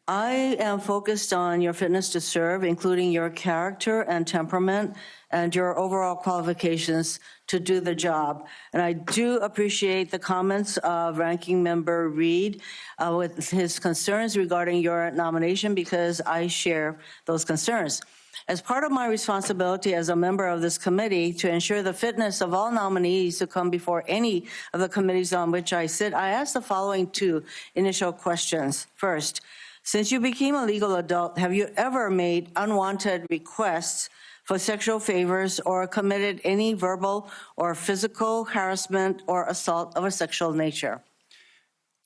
I am focused on your fitness to serve, including your character and temperament and your overall qualifications to do the job. And I do appreciate the comments of Ranking Member Reed with his concerns regarding your nomination, because I share those concerns. As part of my responsibility as a member of this committee to ensure the fitness of all nominees to come before any of the committees on which I sit, I ask the following two initial questions. First, since you became a legal adult, have you ever made unwanted requests for sexual favors or committed any verbal or physical harassment or assault of a sexual nature?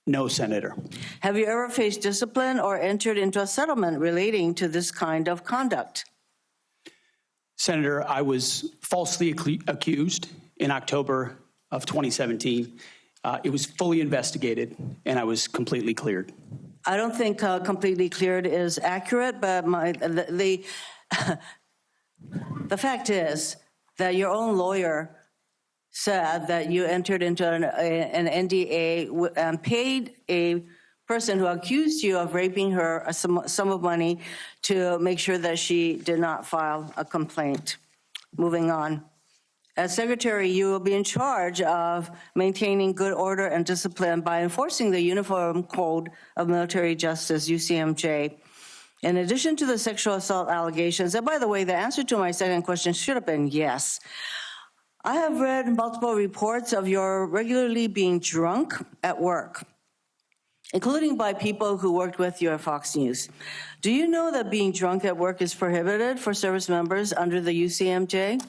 No, Senator. Have you ever faced discipline or entered into a settlement relating to this kind of conduct? Senator, I was falsely accused in October of 2017. It was fully investigated, and I was completely cleared. I don't think completely cleared is accurate, but the fact is that your own lawyer said that you entered into an NDA and paid a person who accused you of raping her a sum of money to make sure that she did not file a complaint. Moving on. As Secretary, you will be in charge of maintaining good order and discipline by enforcing the Uniform Code of Military Justice, UCMJ. In addition to the sexual assault allegations, and by the way, the answer to my second question should have been yes. I have read multiple reports of your regularly being drunk at work, including by people who worked with you at Fox News. Do you know that being drunk at work is prohibited for service members under the UCMJ?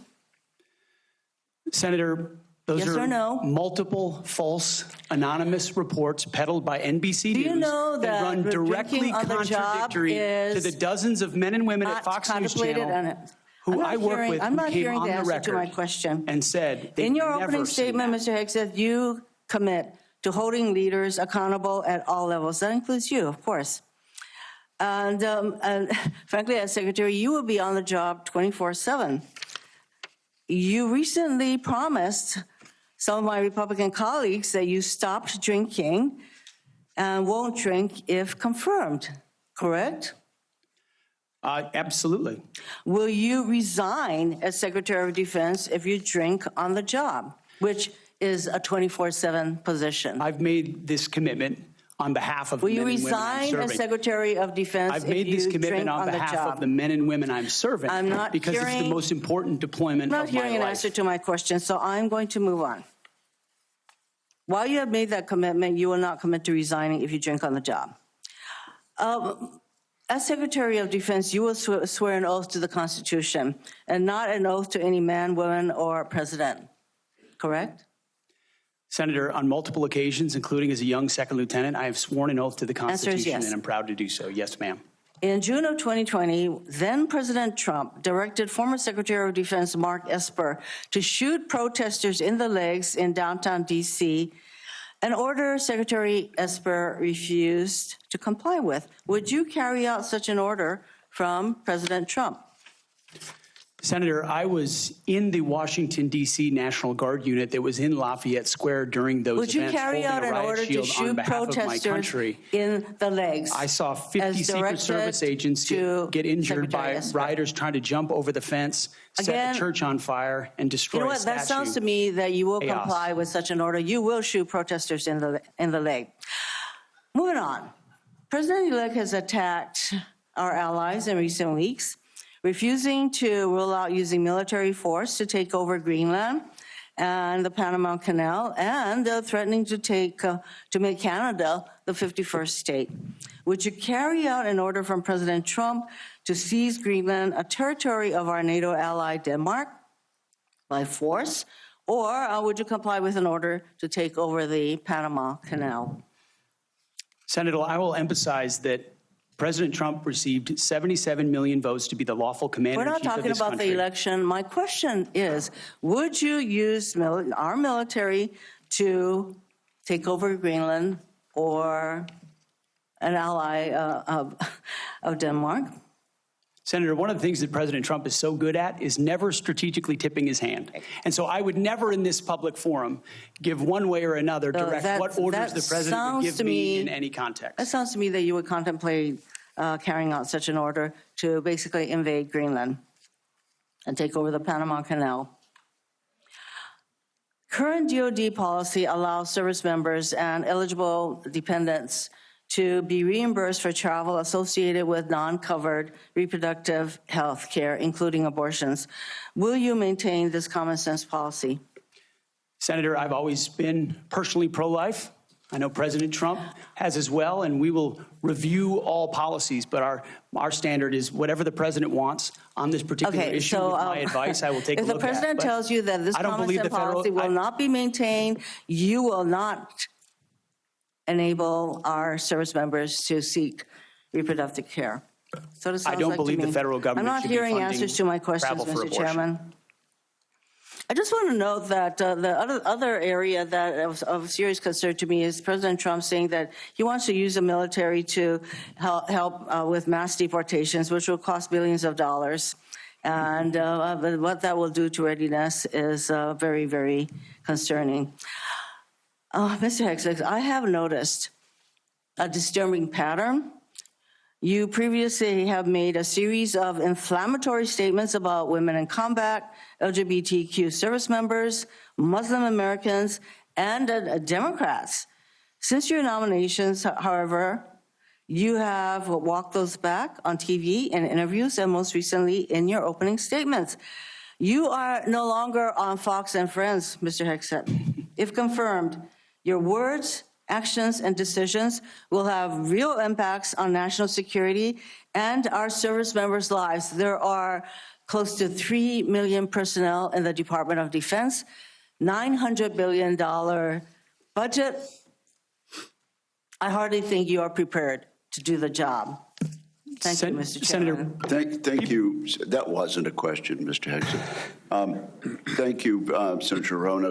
Senator, those yes are or no? multiple false anonymous reports peddled by NBC Do you News know that run directly contradictory to the dozens of men and women at Fox News Channel who I work with who came on the record and said they in your never opening statement, Mr. Hegseth, you commit to holding leaders accountable at all levels. That includes you, of course. And frankly, as Secretary, you will be on the job 24/7. You recently promised some of my Republican colleagues that you stopped drinking and won't drink if confirmed, correct? Absolutely. Will you resign as Secretary of Defense if you drink on the job, which is a 24/7 position? I've made this commitment on behalf of Will the you men and women I'm resign serving. as Secretary of Defense I've if made this you commitment drink on the behalf job? of the men and women I'm serving I'm not because it's the most important deployment I'm of not my hearing an life. answer to my question, so I'm going to move on. While you have made that commitment, you will not commit to resigning if you drink on the job. As Secretary of Defense, you will swear an oath to the Constitution and not an oath to any man, woman, or president, correct? Senator, on multiple occasions, including as a young second lieutenant, I have sworn an oath to the Constitution, yes. and I'm proud to do so. Yes, ma'am. In June of 2020, then President Trump directed former Secretary of Defense Mark Esper to shoot protesters in the legs in downtown D.C., an order Secretary Esper refused to comply with. Would you carry out such an order from President Trump? Senator, I was in the Washington, D.C. National Guard unit that was in Lafayette Square during those events. Would you carry out an order to shoot protesters in the legs? I saw 50 Secret Service agents get injured by rioters trying to jump over the fence, set the church on fire, and destroy a statue. That sounds to me that you will comply with such an order. You will shoot protesters in the leg. Moving on. President-elect has attacked our allies in recent weeks, refusing to rule out using military force to take over Greenland and the Panama Canal, and threatening to make Canada the 51st state. Would you carry out an order from President Trump to seize Greenland, a territory of our NATO ally Denmark, by force, or would you comply with an order to take over the Panama Canal? Senator, I will emphasize that President Trump received 77 million votes to be the lawful commander-in-chief of this country. We're not talking about the election. My question is, would you use our military to take over Greenland or an ally of Denmark? Senator, one of the things that President Trump is so good at is never strategically tipping his hand. And so I would never in this public forum give one way or another direct what orders the president would give me in any context. That sounds to me that you would contemplate carrying out such an order to basically invade Greenland and take over the Panama Canal. Current DoD policy allows service members and eligible dependents to be reimbursed for travel associated with non-covered reproductive health care, including abortions. Will you maintain this common sense policy? Senator, I've always been personally pro-life. I know President Trump has as well, and we will review all policies, but our standard is whatever the president wants on this particular issue. With my advice, I will take a look at. If the president tells you that this common sense policy will not be maintained, you will not enable our service members to seek reproductive care. So it sounds I don't like believe to me. the federal government I'm not should be hearing funding answers to my questions, travel for Mr. abortion. Chairman. I just want to note that the other area that of serious concern to me is President Trump saying that he wants to use the military to help with mass deportations, which will cost billions of dollars. And what that will do to readiness is very, very concerning. Mr. Hegseth, I have noticed a disturbing pattern. You previously have made a series of inflammatory statements about women in combat, LGBTQ service members, Muslim Americans, and Democrats. Since your nominations, however, you have walked those back on TV and interviews, and most recently in your opening statements. You are no longer on Fox and Friends, Mr. Hegseth. If confirmed, your words, actions, and decisions will have real impacts on national security and our service members' lives. There are close to 3 million personnel in the Department of Defense, $900 billion budget. I hardly think you are prepared to do the job. Thank you, Mr. Chairman. Thank you. That wasn't a question, Mr. Hegseth. Thank you, Senator Hirono.